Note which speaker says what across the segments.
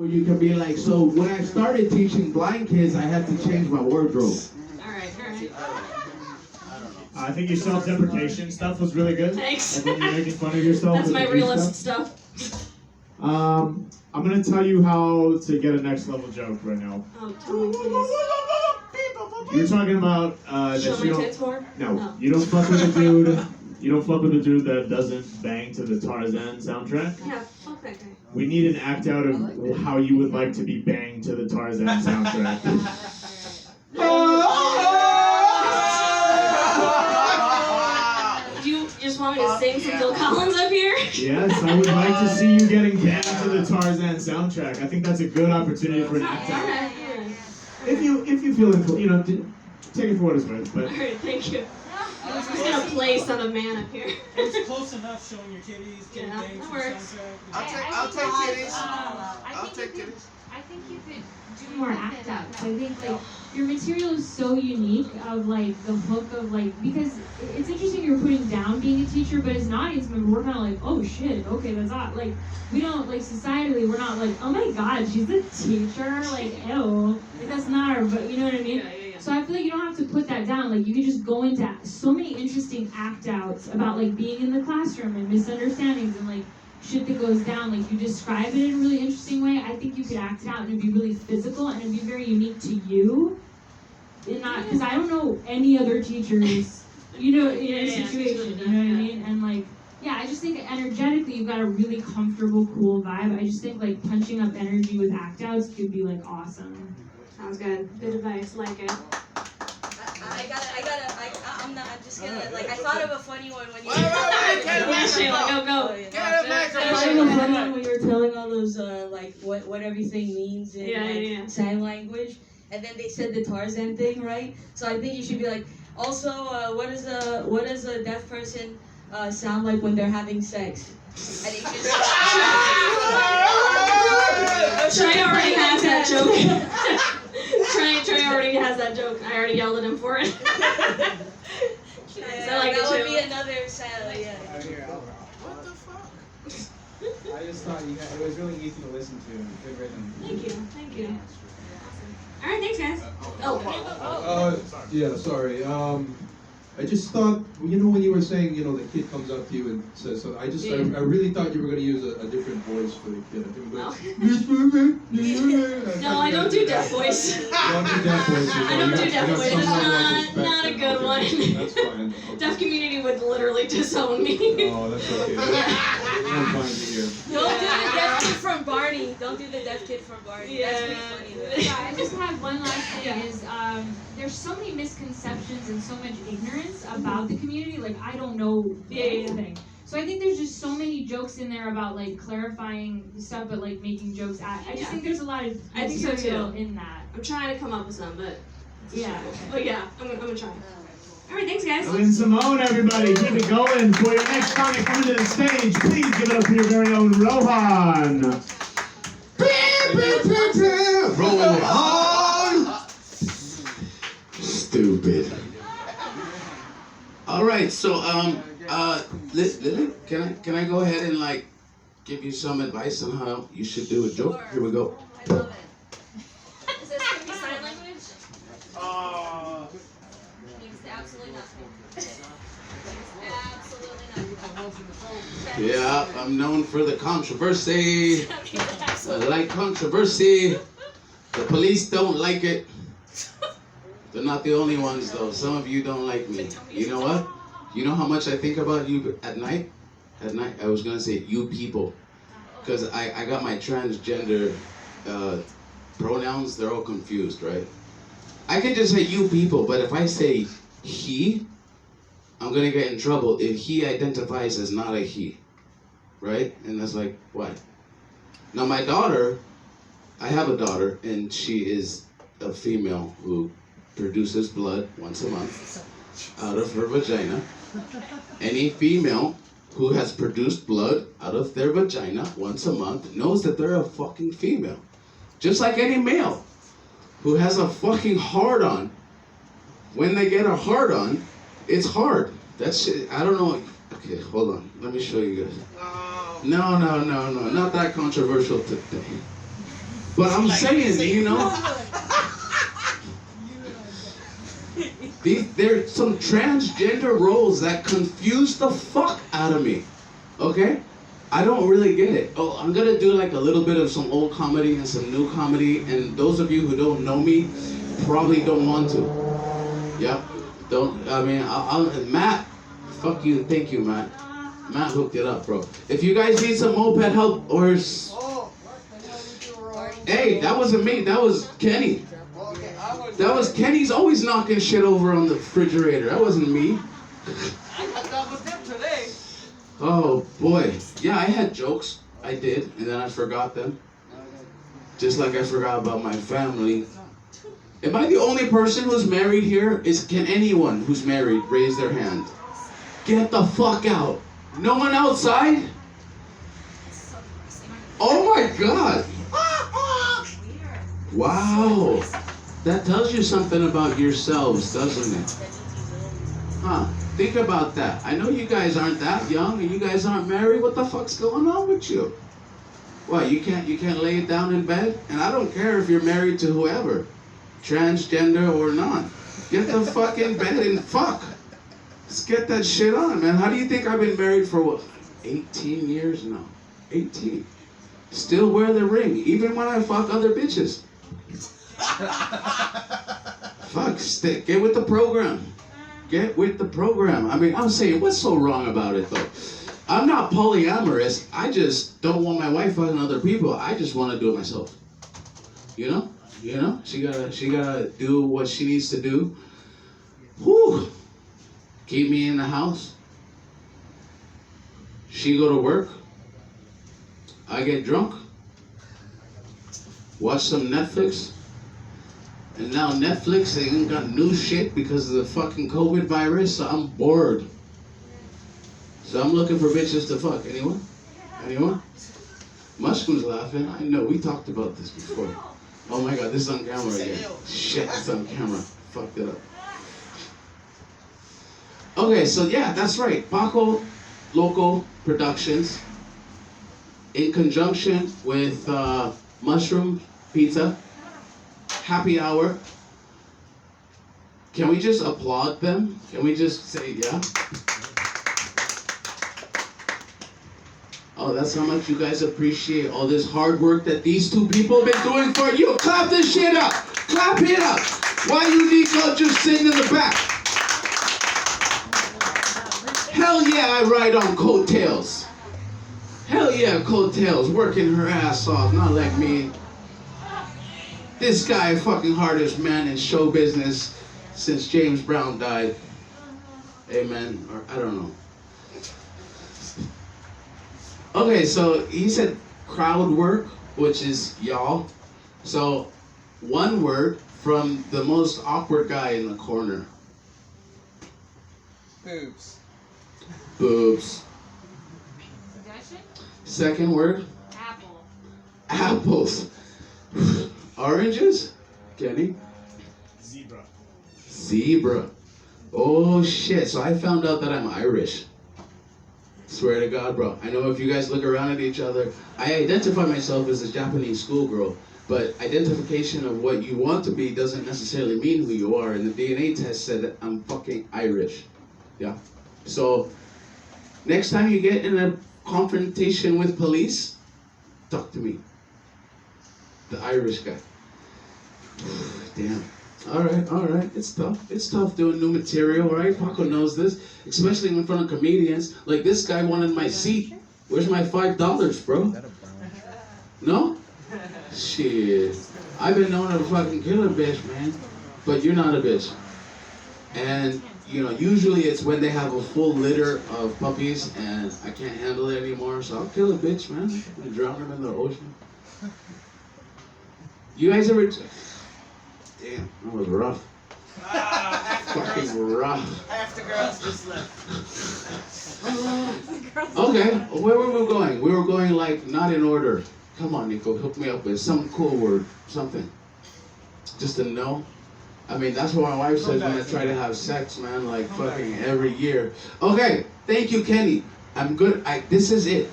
Speaker 1: Where you can be like, so when I started teaching blind kids, I had to change my wardrobe.
Speaker 2: All right.
Speaker 3: I think your self-deprecation stuff was really good.
Speaker 2: Thanks.
Speaker 3: And when you're making fun of yourself.
Speaker 2: That's
Speaker 3: with
Speaker 2: my
Speaker 3: the
Speaker 2: realist
Speaker 3: stuff.
Speaker 2: stuff.
Speaker 3: I'm gonna tell you how to get a next level joke right now.
Speaker 2: Oh, tell me, please.
Speaker 3: You're talking about
Speaker 2: Show
Speaker 3: that
Speaker 2: my
Speaker 3: you don't.
Speaker 2: tits more?
Speaker 3: No, you don't fuck with a dude. You don't fuck with a dude that doesn't bang to the Tarzan soundtrack.
Speaker 2: Yeah, fuck that guy.
Speaker 3: We need an act out of how you would like to be banged to the Tarzan soundtrack.
Speaker 2: Do you just want me to sing some Phil Collins up here?
Speaker 3: Yes, I would like to see you getting banged to the Tarzan soundtrack. I think that's a good opportunity for an act out.
Speaker 2: Alright.
Speaker 3: If you feel inclined, take it for what it's worth. But
Speaker 2: Alright, thank you. I'm just gonna play Son of Man up here.
Speaker 4: It's close enough showing your titties, getting
Speaker 2: Yeah,
Speaker 4: banged
Speaker 2: that
Speaker 4: to
Speaker 2: works.
Speaker 4: the soundtrack.
Speaker 5: I'll take titties.
Speaker 6: I'll
Speaker 5: take titties.
Speaker 6: I think you could do more act outs. I think like your material is so unique of like the hook of like because it's interesting you're putting down being a teacher, but as an audience member we're kind of like, oh shit, okay, that's odd. Like we don't like societally we're not like, oh my god, she's a teacher, like ew, like that's not our. But you know what I mean?
Speaker 2: Yeah.
Speaker 6: So I feel like you don't have to put that down. Like you can just go into so many interesting act outs about like being in the classroom and misunderstandings and like shit that goes down. Like you describe it in a really interesting way. I think you could act it out and it'd be really physical and it'd be very unique to you. And not because I don't know any other teachers, in a situation. You know what I mean? And like, yeah, I just think energetically you've got a really comfortable, cool vibe. I just think like punching up energy with act outs could be like awesome.
Speaker 2: Sounds good. Good advice. Like it.
Speaker 7: I'm just gonna, like, I thought of a funny one when you...
Speaker 2: Yeah, Shayla, go.
Speaker 5: Get a
Speaker 7: I thought of a
Speaker 5: microphone.
Speaker 7: funny one when you were telling all those, like, what everything means in,
Speaker 2: Yeah.
Speaker 7: sign language. And then they said the Tarzan thing, right? So I think you should be like, also, what does a deaf person sound like when they're having sex? And you just...
Speaker 2: Trey already has that joke. Trey already has that joke. I already yelled at him for it.
Speaker 7: Yeah,
Speaker 2: like
Speaker 7: that
Speaker 2: it
Speaker 7: would
Speaker 2: too.
Speaker 7: be another sound, yeah.
Speaker 5: What the fuck?
Speaker 8: I just thought it was really easy to listen to and good rhythm.
Speaker 2: Thank you. All right, thanks, guys.
Speaker 9: Yeah, sorry. I just thought, when you were saying, the kid comes up to you and says something, I really thought you were going to use a different voice for the kid. I think
Speaker 2: No, I don't do deaf voice.
Speaker 9: You don't do deaf voices.
Speaker 2: I don't do deaf voice. It's not a good one.
Speaker 9: That's fine. Okay.
Speaker 2: Deaf community would literally disown me.
Speaker 9: Oh, that's okay. I'm fine to hear.
Speaker 7: Don't do the deaf kid from Barney. Don't do the deaf kid from Barney. That's pretty funny though.
Speaker 6: Yeah, I just have one last thing is there's so many misconceptions and so much ignorance about the community. Like I don't know anything. So I think there's just so many jokes in there about like clarifying stuff, but like making jokes. I just think there's a lot of
Speaker 2: I think so,
Speaker 6: material
Speaker 2: too.
Speaker 6: in that.
Speaker 2: I'm trying to come up with some, but
Speaker 6: Yeah.
Speaker 2: But yeah, I'm gonna try. All right, thanks, guys.
Speaker 3: Lynn Simone, everybody, keep it going. For your next comic coming to the stage, please give it up for your very own Rohan.
Speaker 1: Rohan! Stupid. All right, so Lily, can I go ahead and like give you some advice on how you should do a joke? Here we go.
Speaker 7: I love it. Is this gonna be sign language? Means absolutely nothing. Absolutely nothing.
Speaker 1: Yeah, I'm known for the controversy. I like controversy. The police don't like it. They're not the only ones though. Some of you don't like me. You know what? You know how much I think about you at night? At night, I was gonna say you people. Because I got my transgender pronouns, they're all confused, right? I can just say you people, but if I say he, I'm gonna get in trouble if he identifies as not a he, right? And that's like, why? Now my daughter, I have a daughter, and she is a female who produces blood once a month out of her vagina. Any female who has produced blood out of their vagina once a month knows that they're a fucking female. Just like any male who has a fucking hard-on. When they get a hard-on, it's hard. That shit, I don't know. Okay, hold on. Let me show you guys. No, not that controversial today. But I'm saying, you know, there's some transgender roles that confuse the fuck out of me. Okay? I don't really get it. Oh, I'm gonna do like a little bit of some old comedy and some new comedy, and those of you who don't know me probably don't want to. Yep. Don't, I mean, Matt, fuck you, thank you, Matt. Matt hooked it up, bro. If you guys need some moped help or... Hey, that wasn't me, that was Kenny. That was Kenny's always knocking shit over on the refrigerator. That wasn't me. Oh boy. Yeah, I had jokes. I did, and then I forgot them. Just like I forgot about my family. Am I the only person who's married here? Can anyone who's married raise their hand? Get the fuck out. No one outside? Oh my god. Wow. That tells you something about yourselves, doesn't it? Huh. Think about that. I know you guys aren't that young and you guys aren't married. What the fuck's going on with you? What, you can't lay it down in bed? And I don't care if you're married to whoever, transgender or not. Get the fuck in bed and fuck. Let's get that shit on, man. How do you think I've been married for what? 18 years now. 18. Still wear the ring, even when I fuck other bitches. Fuck, get with the program. Get with the program. I mean, I'm saying, what's so wrong about it though? I'm not polyamorous. I just don't want my wife fucking other people. I just want to do it myself. You know? You know? She gotta do what she needs to do. Whew. Keep me in the house. She go to work. I get drunk. Watch some Netflix. And now Netflix ain't got new shit because of the fucking COVID virus, so I'm bored. So I'm looking for bitches to fuck. Anyone? Anyone? Mushroom's laughing. I know, we talked about this before. Oh my god, this is on camera again. Shit, it's on camera. Fucked it up. Okay, so yeah, that's right. Paco Loco Productions, in conjunction with Mushroom Pizza, Happy Hour. Can we just applaud them? Can we just say yeah? Oh, that's how much you guys appreciate all this hard work that these two people have been doing for you. Clap this shit up. Clap it up. Why you Nico just sitting in the back? Hell yeah, I ride on coattails. Hell yeah, coattails, working her ass off, not like me. This guy, fucking hardest man in show business since James Brown died. Amen, or I don't know. Okay, so he said crowd work, which is y'all. So one word from the most awkward guy in the corner.
Speaker 5: Boobs.
Speaker 1: Boobs. Second word?
Speaker 6: Apple.
Speaker 1: Apples. Oranges? Kenny?
Speaker 4: Zebra.
Speaker 1: Zebra. Oh shit, so I found out that I'm Irish. Swear to God, bro. I know if you guys look around at each other, I identify myself as a Japanese schoolgirl, but identification of what you want to be doesn't necessarily mean who you are, and the DNA test said that I'm fucking Irish. Yeah? So, next time you get in a confrontation with police, talk to me. The Irish guy. Damn. Alright. It's tough doing new material, right? Paco knows this. Especially in front of comedians. Like this guy wanted my seat. Where's my $5, bro? No? Shit. I've been known to fucking kill a bitch, man. But you're not a bitch. And, you know, usually it's when they have a full litter of puppies and I can't handle it anymore, so I'll kill a bitch, man. And drown them in the ocean. You guys ever... Damn, that was rough. Fucking rough.
Speaker 5: Half the girls just left.
Speaker 1: Okay, where were we going? We were going like not in order. Come on, Nico, hook me up with some cool word, something. Just a no. I mean, that's what my wife says when I try to have sex, man, like fucking every year. Okay, thank you, Kenny. I'm good. This is it.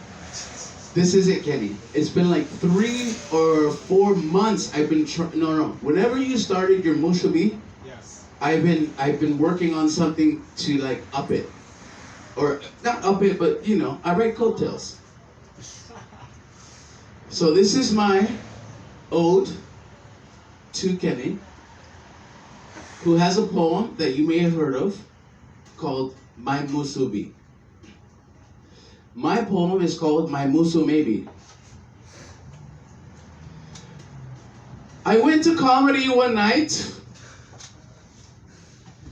Speaker 1: This is it, Kenny. It's been like 3 or 4 months. I've been no. Whenever you started your Mushubi,
Speaker 4: Yes.
Speaker 1: I've been working on something to like up it, or not up it, but you know, I write coattails. So this is my ode to Kenny, who has a poem that you may have heard of called My Musubi. My poem is called My Musu Maybe. I went to comedy one night.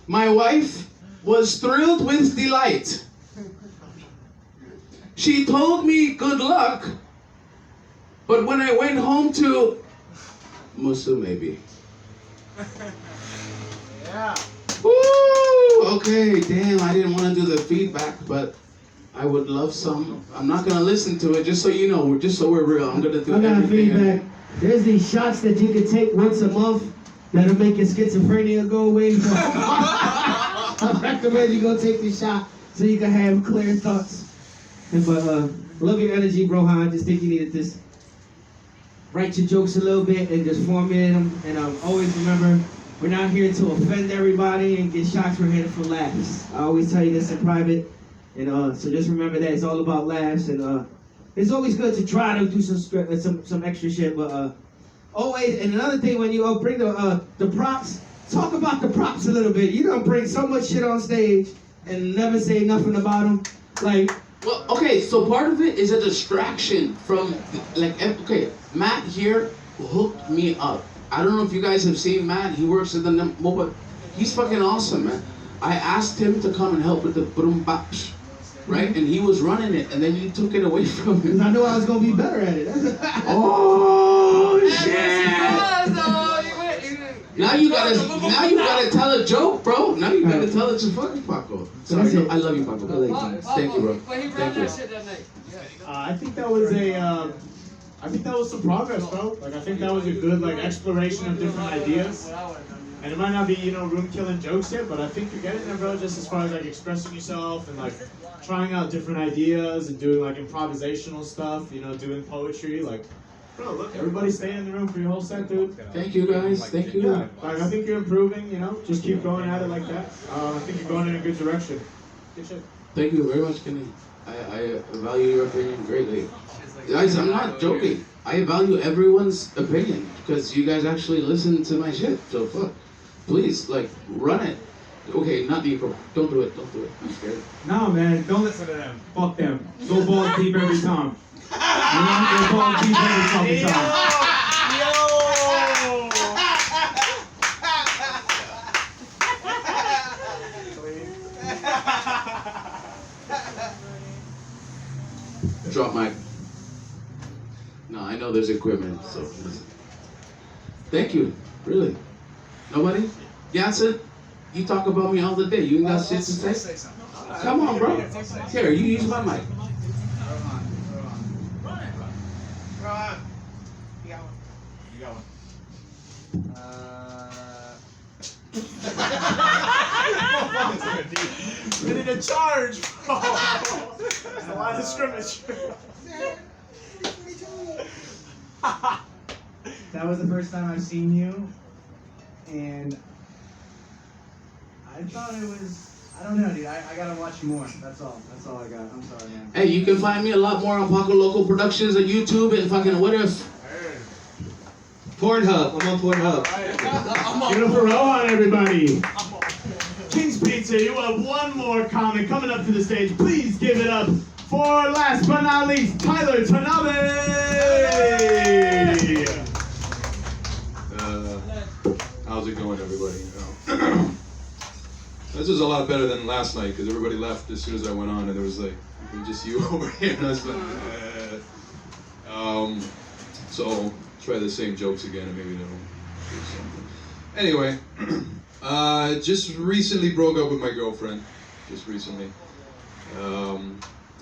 Speaker 1: My wife was thrilled with delight. She told me good luck, but when I went home to Musu Maybe.
Speaker 4: Yeah.
Speaker 1: Woo! Okay, damn, I didn't want to do the feedback, but I would love some. I'm not gonna listen to it, just so you know, just so we're real. I'm gonna do
Speaker 10: I got
Speaker 1: everything.
Speaker 10: feedback. There's these shots that you can take once a month that'll make your schizophrenia go away. I recommend you go take the shot so you can have clear thoughts. And love your energy, Rohan. I just think you need to just write your jokes a little bit and just formulate them. And always remember, we're not here to offend everybody and get shots. We're here for laughs. I always tell you this in private. And so just remember that it's all about laughs, and it's always good to try to do some extra shit, but always. And another thing, when you bring the props, talk about the props a little bit. You don't bring so much shit on stage and never say nothing about them. Like,
Speaker 1: Well, okay, so part of it is a distraction from, like, okay, Matt here hooked me up. I don't know if you guys have seen Matt. He works at the mobile. He's fucking awesome, man. I asked him to come and help with the brum baps, right? And he was running it, and then you took it away from him.
Speaker 10: because I knew I was gonna be better at it.
Speaker 1: Oh shit! Now you gotta tell a joke, bro. Now you gotta tell it to fucking Paco. Sorry,
Speaker 10: That's it.
Speaker 1: no, I love you, Paco. Thank you, bro. Thank you.
Speaker 3: I think that was I think that was some progress, bro. Like, I think that was a good, like, exploration of different ideas. And it might not be, you know, room-killing jokes yet, but I think you're getting there, bro, just as far as, like, expressing yourself and, like, trying out different ideas and doing, like, improvisational stuff, you know, doing poetry. Like, bro, look, everybody stay in the room for your whole set, dude.
Speaker 1: Thank you, guys. Thank you.
Speaker 3: Yeah, like, I think you're improving, you know, just keep going at it like that. I think you're going in a good direction. Good shit.
Speaker 1: Thank you very much, Kenny. I value your opinion greatly. Guys, I'm not joking. I value everyone's opinion because you guys actually listen to my shit. So fuck. Please, like, run it. Okay, not Nico. Don't do it. Don't do it. I'm scared.
Speaker 3: No, man, don't listen to them. Fuck them. Go balls deep every time. You know, go balls deep every fucking time.
Speaker 1: Drop mic. No, I know there's equipment, so. Thank you. Really. Nobody? Jansen, you talk about me all the day. You ain't got shit to say? Come on, bro. Here, you use my mic.
Speaker 5: Rohan. You got one.
Speaker 4: Ready to charge, bro. It's the line of scrimmage.
Speaker 10: That was the first time I've seen you, and I thought it was. I don't know, dude. I gotta watch you more. That's all. That's all I got. I'm sorry, man.
Speaker 1: Hey, you can find me a lot more on Paco Loco Productions on YouTube and fucking what if?
Speaker 9: Pornhub. I'm on Pornhub.
Speaker 3: Give it up for Rohan, everybody. King's Pizza, you have one more comic coming up to the stage. Please give it up for, last but not least, Tyler Tanabe.
Speaker 9: How's it going, everybody? This is a lot better than last night because everybody left as soon as I went on, and there was like just you over here, and I was like, so try the same jokes again, and maybe that'll do something. Anyway, just recently broke up with my girlfriend. Just recently. A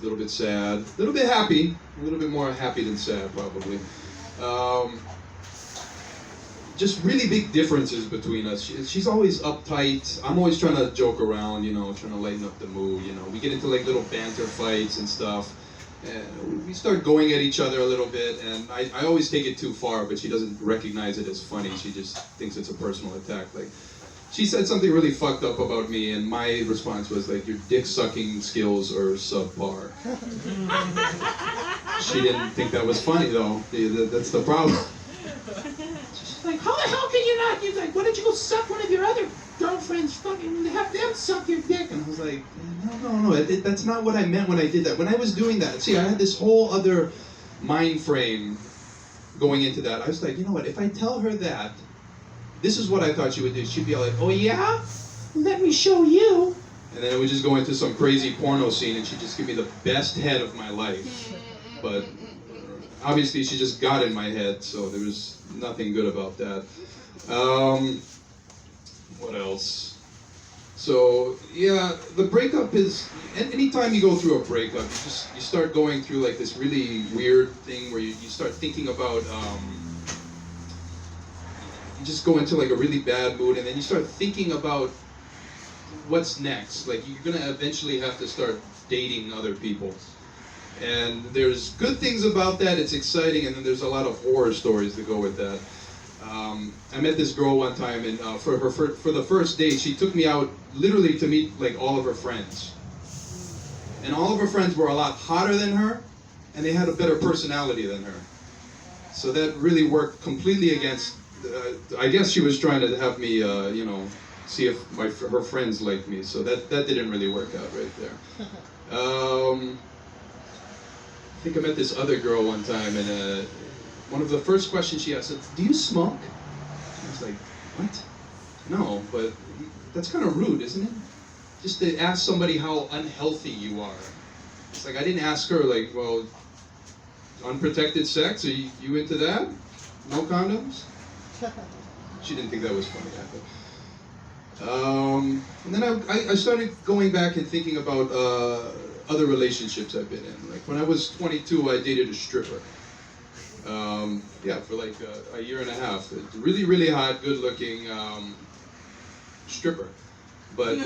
Speaker 9: little bit sad, a little bit happy, a little bit more happy than sad, probably. Just really big differences between us. She's always uptight. I'm always trying to joke around, you know, trying to lighten up the mood, you know. We get into like little banter fights and stuff. And we start going at each other a little bit, and I always take it too far, but she doesn't recognize it as funny. She just thinks it's a personal attack. Like, she said something really fucked up about me, and my response was like, your dick-sucking skills are subpar. She didn't think that was funny, though. That's the problem.
Speaker 10: She's like, how the hell can you not? He's like, why don't you go suck one of your other girlfriends? Fucking have them suck your dick.
Speaker 9: And I was like, no, that's not what I meant when I did that. When I was doing that, see, I had this whole other mind frame going into that. I was like, you know what, if I tell her that, this is what I thought she would do. She'd be like, oh yeah? Let me show you. And then it would just go into some crazy porno scene, and she'd just give me the best head of my life. But obviously she just got in my head, so there was nothing good about that. What else? So yeah, the breakup is, anytime you go through a breakup, you start going through like this really weird thing where you start thinking about, you just go into like a really bad mood, and then you start thinking about what's next. Like, you're gonna eventually have to start dating other people. And there's good things about that, it's exciting, and then there's a lot of horror stories that go with that. I met this girl one time, and for the first date, she took me out literally to meet like all of her friends. And all of her friends were a lot hotter than her, and they had a better personality than her. So that really worked completely against, I guess she was trying to have me, see if her friends liked me. So that didn't really work out right there. I think I met this other girl one time, and one of the first questions she asked, do you smoke? I was like, what? No, but that's kind of rude, isn't it? Just to ask somebody how unhealthy you are. It's like, I didn't ask her, like, well, unprotected sex, are you into that? No condoms? She didn't think that was funny, I think. And then I started going back and thinking about other relationships I've been in. Like, when I was 22, I dated a stripper. For like a year and a half. Really, really hot, good looking stripper. But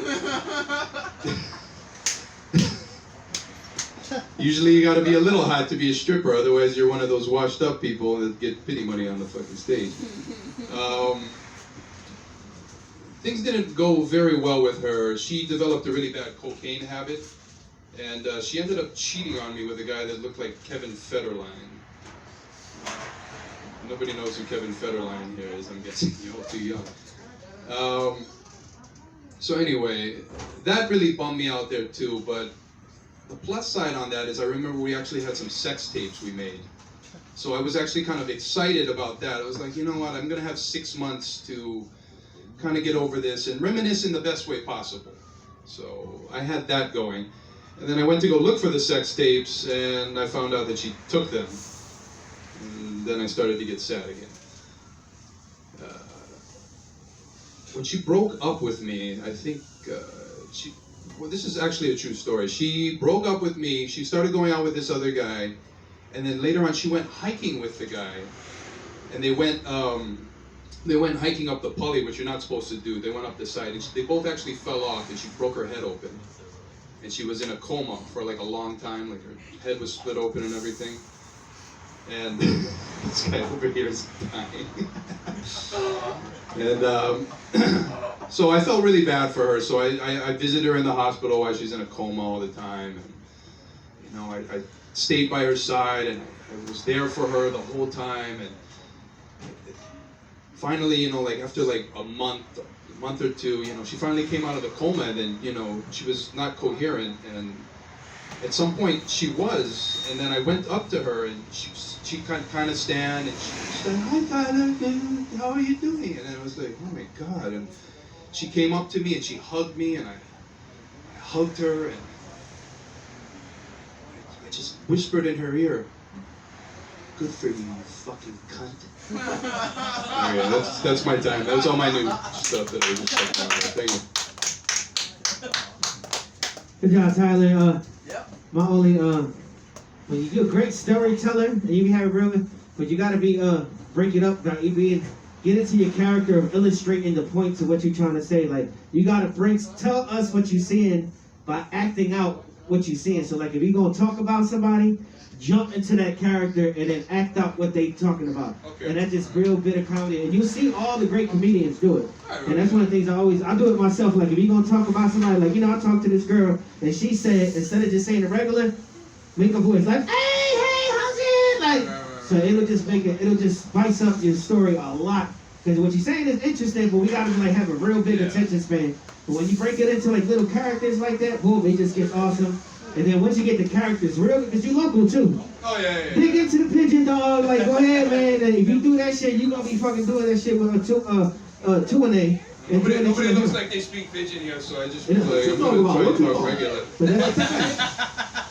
Speaker 9: usually you gotta be a little hot to be a stripper, otherwise you're one of those washed up people that get pity money on the fucking stage. Things didn't go very well with her. She developed a really bad cocaine habit, and she ended up cheating on me with a guy that looked like Kevin Federline. Nobody knows who Kevin Federline here is, I'm guessing you're all too young. So anyway, that really bummed me out there too, but the plus side on that is I remember we actually had some sex tapes we made. So I was actually kind of excited about that. I was like, you know what, I'm gonna have 6 months to kind of get over this and reminisce in the best way possible. So I had that going. And then I went to go look for the sex tapes, and I found out that she took them. And then I started to get sad again. When she broke up with me, I think this is actually a true story. She broke up with me, she started going out with this other guy, and then later on she went hiking with the guy. And they went hiking up the Pully, which you're not supposed to do. They went up the side, and they both actually fell off, and she broke her head open. And she was in a coma for like a long time, like her head was split open and everything. And this guy over here is dying. And so I felt really bad for her. So I visited her in the hospital while she's in a coma all the time. And, I stayed by her side, and I was there for her the whole time. And finally, like after like a month or two, she finally came out of the coma, and then, she was not coherent. And at some point she was, and then I went up to her, and she kind of stand, and she said, "Hi Tyler, how are you doing?" And I was like, oh my God. And she came up to me and she hugged me, and I hugged her, and I just whispered in her ear, "Good for you, you fucking cunt." Okay, that's my time. That's all my new stuff that I just said. Thank you.
Speaker 10: Good job, Tyler.
Speaker 5: Yep.
Speaker 10: My only you're a great storyteller, and you have real, but you gotta be break it up. Get into your character of illustrating the points of what you're trying to say. Like, you gotta tell us what you're seeing by acting out what you're seeing. So like if you're gonna talk about somebody, jump into that character and then act out what they talking about.
Speaker 9: Okay.
Speaker 10: And that's just real bit of comedy. And you'll see all the great comedians do it. And that's one of the things I do it myself. Like if you're gonna talk about somebody, like I talked to this girl and she said, instead of just saying the regular, make a voice like, hey, how's it? Like, so it'll just spice up your story a lot. Because what you're saying is interesting, but we gotta like have a real big attention span. But when you break it into like little characters like that, boom, it just gets awesome. And then once you get the characters real, because you local too.
Speaker 9: Oh yeah.
Speaker 10: Dig into the pigeon dog, like go ahead, man. And if you do that shit, you gonna be fucking doing that shit with a two and a.
Speaker 9: Nobody looks like they speak pigeon here, so I just was like, I'm
Speaker 10: talk
Speaker 9: gonna
Speaker 10: about?
Speaker 9: try
Speaker 10: What
Speaker 9: to
Speaker 10: you
Speaker 9: talk
Speaker 10: talk?
Speaker 9: regular.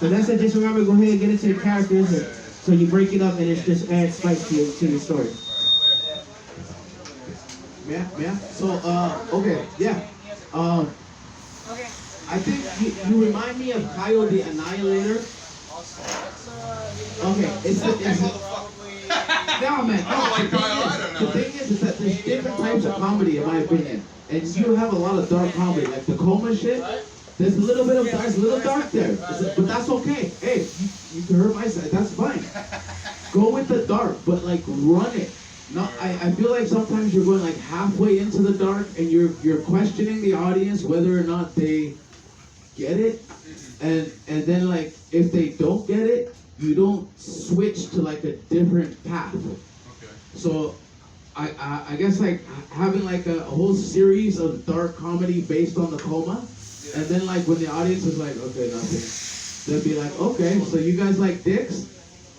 Speaker 10: But that's it. Just remember, go ahead and get into the characters, and, so you break it up, and it just adds spice to your story.
Speaker 11: Yeah. So, okay, yeah. I think you remind me of Kyle the Annihilator. Okay, it's no man. The thing is that there's different types of comedy, in my opinion, and you have a lot of dark comedy, like the coma shit. There's a little bit of there's a little dark there, but that's okay. Hey, you can hurt my side. That's fine. Go with the dark, but like run it. No, I feel like sometimes you're going like halfway into the dark and you're questioning the audience whether or not they get it, and then like if they don't get it, you don't switch to like a different path.
Speaker 9: Okay.
Speaker 11: So I guess like having like a whole series of dark comedy based on the coma, and then like when the audience is like, okay, nothing, they'll be like, okay, so you guys like dicks?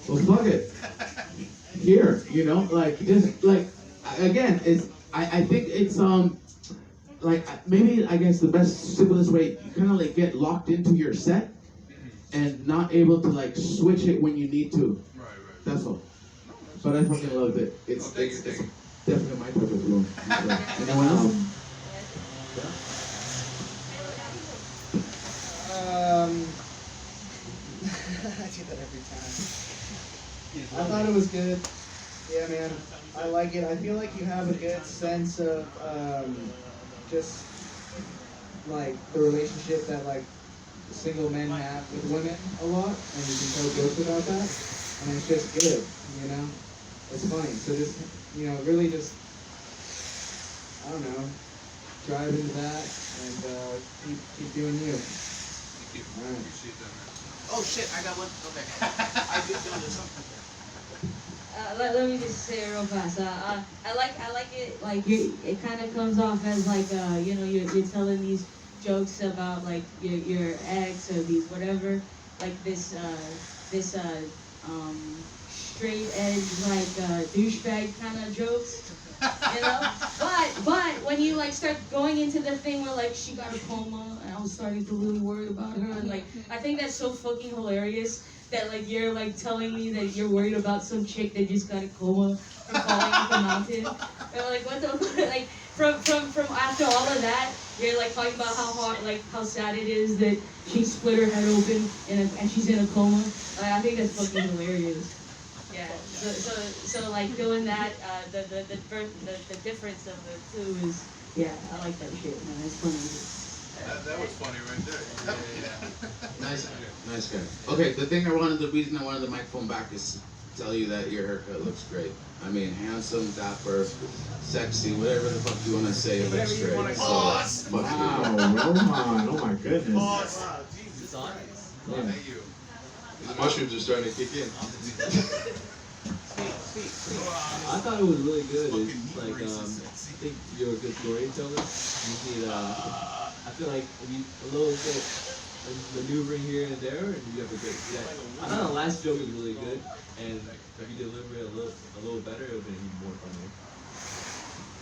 Speaker 11: Well, fuck it. Here, like just like again, it's I think it's like maybe I guess the best simplest way, you kind of like get locked into your set and not able to like switch it when you need to.
Speaker 9: Right.
Speaker 11: That's all. But I fucking loved it. It's definitely my type of room. Anyone else?
Speaker 8: I do that every time. I thought it was good. Yeah, man. I like it. I feel like you have a good sense of just like the relationship that like single men have with women a lot, and you can tell jokes about that, and it's just good, It's funny. So just really just I don't know, drive into that and keep doing you. All right.
Speaker 5: Oh shit, I got one. Okay. I did do this.
Speaker 7: Let me just say it real fast. I like it. Like it kind of comes off as like you're telling these jokes about like your ex or these whatever, like this straight edge like douchebag kind of jokes, But when you like start going into the thing where like she got a coma and I was starting to really worry about her, and like I think that's so fucking hilarious. That like you're like telling me that you're worried about some chick that just got a coma from falling off a mountain. And like what the like from after all of that, you're like talking about how hard, like how sad it is that she split her head open and she's in a coma. I think that's fucking hilarious. Yeah. So like doing that, the difference of the two is I like that shit, man. It's funny.
Speaker 9: That was funny right there.
Speaker 1: Nice guy. Okay, the reason I wanted the microphone back is to tell you that your haircut looks great. I mean, handsome, dapper, sexy, whatever the fuck you want to say, it looks great. So,
Speaker 3: Wow, Rohan, oh my goodness.
Speaker 5: Jesus Christ.
Speaker 9: Thank you. The mushrooms are starting to kick in.
Speaker 12: I thought it was really good. It's like I think you're a good storyteller. You need I feel like if you a little bit of maneuvering here and there, and you have a good. I thought the last joke was really good, and if you deliver it a little better, it would be even more funny.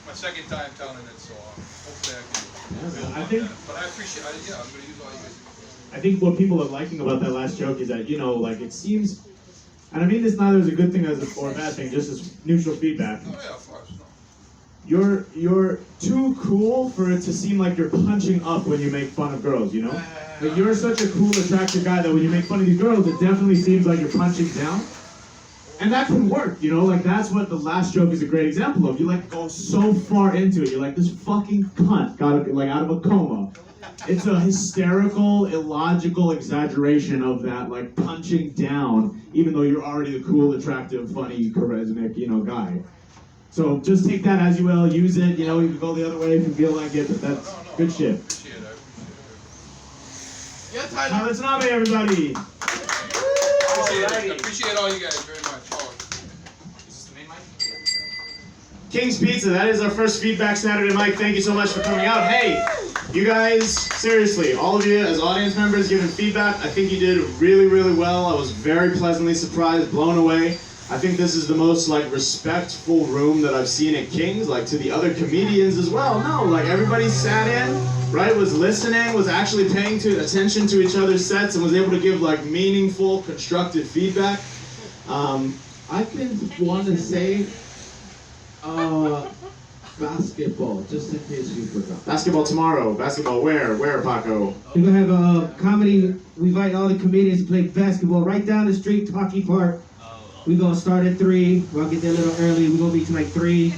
Speaker 9: My second time telling it, so hopefully I can build
Speaker 3: I
Speaker 9: on
Speaker 3: think-
Speaker 9: that. But I appreciate it. Yeah, I'm going to use all you guys.
Speaker 3: I think what people are liking about that last joke is that, like it seems, and I mean this neither as a good thing or a bad thing, just as neutral feedback.
Speaker 9: Oh yeah, of course. No.
Speaker 3: You're too cool for it to seem like you're punching up when you make fun of girls, Like you're such a cool, attractive guy that when you make fun of these girls, it definitely seems like you're punching down. And that can work, like that's what the last joke is a great example of. You like go so far into it, you're like, this fucking cunt got like out of a coma. it's a hysterical, illogical exaggeration of that, like punching down, even though you're already the cool, attractive, funny, charismatic, guy. So just take that as you will, use it, you can go the other way if you feel like it, but that's good shit.
Speaker 9: Yeah, Tyler.
Speaker 3: Tyler Tanabe, everybody.
Speaker 9: Appreciate all you guys very much.
Speaker 3: King's Pizza, that is our first Feedback Saturday. Mike, thank you so much for coming out. Hey, you guys, seriously, all of you as audience members giving feedback, I think you did really, really well. I was very pleasantly surprised, blown away. I think this is the most respectful room that I've seen at King's, to the other comedians as well. No, everybody sat in, right, was listening, was actually paying attention to each other's sets and was able to give meaningful, constructive feedback.
Speaker 11: I can want to say basketball, just in case you forgot.
Speaker 3: Basketball tomorrow. Basketball where? Where, Paco?
Speaker 10: We're gonna have a comedy. We invite all the comedians to play basketball right down the street, Hockey Park. We're gonna start at 3. We're gonna get there a little early. We're gonna be to 3.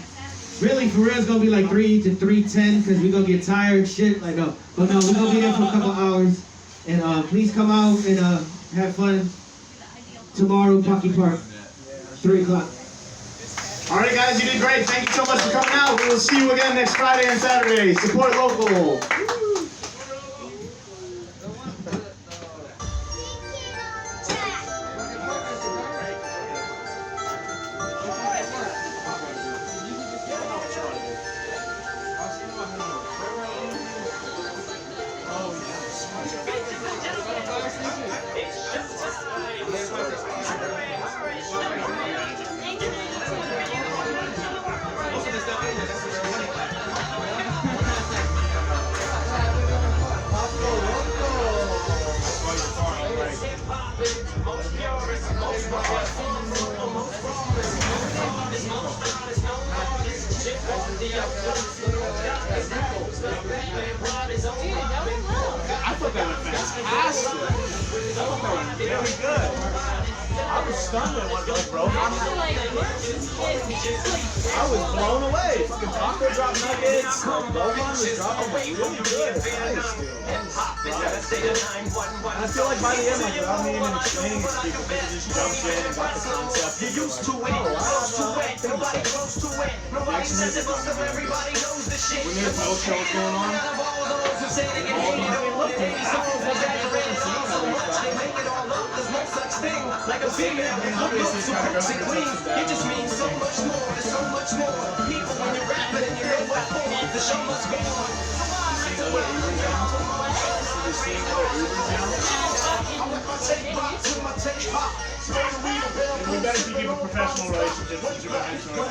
Speaker 10: Really, for real, it's gonna be 3 to 3:10 because we're gonna get tired, shit. But no, we're gonna be there for a couple hours. And please come out and have fun tomorrow, Hockey Park, 3 o'clock.
Speaker 3: All right, guys, you did great. Thank you so much for coming out. We will see you again next Friday and Saturday. Support local.
Speaker 4: I thought that went fantastic. I thought that went really good. I was stunned at what Rohan. I was blown away. Fucking Paco dropped nuggets. Rohan was dropping really good. Nice, dude. I feel like by the end, without me even explaining it to people, they just jumped in and got the concept. You're used to it, close to it, nobody close to it. Nobody says it, but everybody knows the shit. When there's no shows going on, like a female, it just means so much more. There's so much more. People, when you're rapping and you know what for, the show must go on. We better keep a professional relationship with your mentor.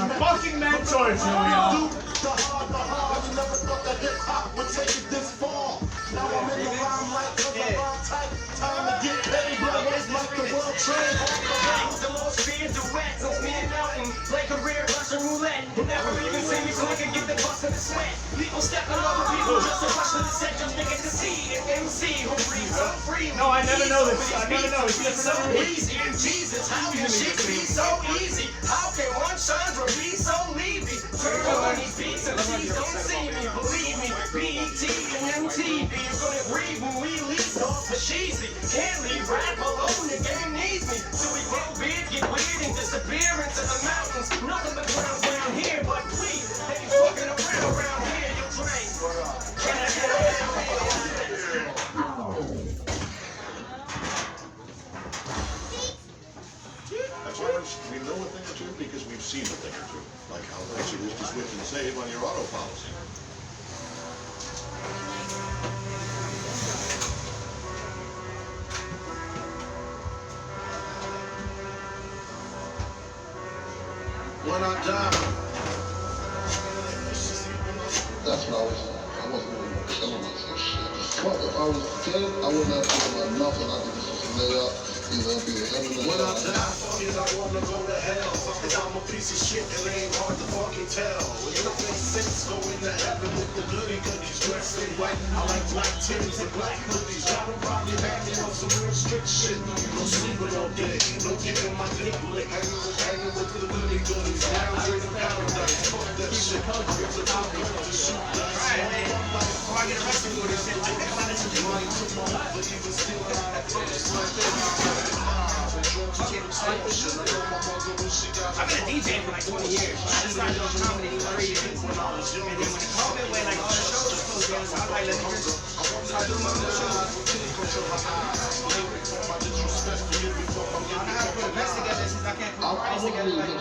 Speaker 4: I'm fucking mentor, Julio. Now I'm in the limelight cause I'm on tight. Time to get paid, brother. It's like the world trade. The most feared duet since me and Elton play career Russian roulette. You never even see me so I can get the bust of the sweat. People stepping over people just to rush to the set. Just niggas to see if MC who breathes so free. No, I never know this. I never know. It's so easy. Jesus, how can shit be so easy? How can one Chandra be so leavy? Turn on these beats and please don't see me. Believe me, BET and MTV. You're gonna breathe when we leave off the cheesy. Can't leave rap alone, the game needs me. So we grow big, get weird, and disappear into the mountains. Nothing but ground around here, but please, they ain't fucking around here, you'll drain. Can I get
Speaker 13: That's why we know a thing or two because we've seen a thing or two. Like how easy it is to switch and save on your auto policy. We're not done.
Speaker 14: That's what I wasn't really killing myself shit. Fuck, if I was dead, I wouldn't have thought about nothing. I think this was a layup. Either be a heaven or
Speaker 13: When I die, fuck it, I wanna go to hell. Cause I'm a piece of shit, it ain't hard to fucking tell. It don't make sense going to heaven with the goody goodies dressed in white. I like black Tims and black hoodies. Got them probably backing on some real strict shit. No sleeping all day, no getting my dick licked. Hanging with the goody goodies, lounging in paradise. Fuck that shit, it's a top gun to shoot dice.
Speaker 5: Right, man. Before I get arrested for this shit, like, come on, listen to me. I've been a DJ for like 20 years. I started doing comedy 3 years. And then when the COVID went, like all the shows were closed down, so I was like, let me just start doing my own shows. I know how to put events together since I can't put parties together. Like,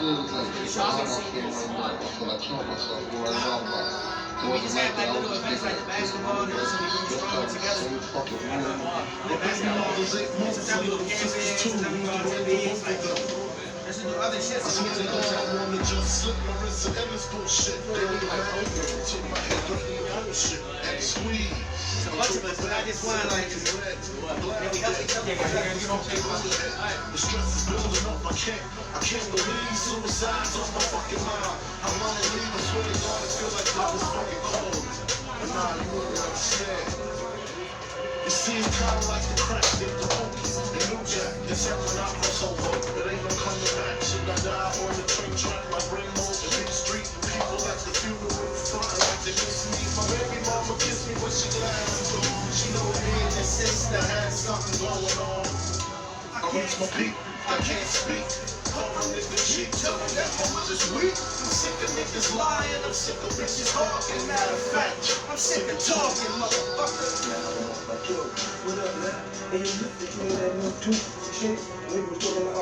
Speaker 5: we just had like little events like the basketball, and we throw it together. The basketball, sometimes we go to campus, sometimes we go to TVs, like there's some other shit. So we get to go.
Speaker 13: I wanna just slip my wrist and this bullshit. They look like open to my head, threatening bullshit and squeeze.
Speaker 5: It's a bunch of us, but I just want like just maybe help each other.
Speaker 13: The stress is building up. I can't believe suicide's on my fucking mind. I wanna leave. I swear to God, it feels like love is fucking cold. But nah, you wouldn't understand. You see, it's kinda like the crack, the Hokies, the New Jack. It's when I cross over. It ain't no coming back. Shit, I die on the train track like Rainbow and Big Street. People at the funeral front like they miss me. My baby mama kissed me when she glad to go. She know me and her sister had something going on. I reach my peak, I can't speak. Covering in the cheek, tell me that my mother's weak. I'm sick of niggas lying, I'm sick of bitches talking. Matter of fact, I'm sick of talking, motherfucker.
Speaker 4: What up, man? Hey, you hear that new tooth shit? Niggas was talking about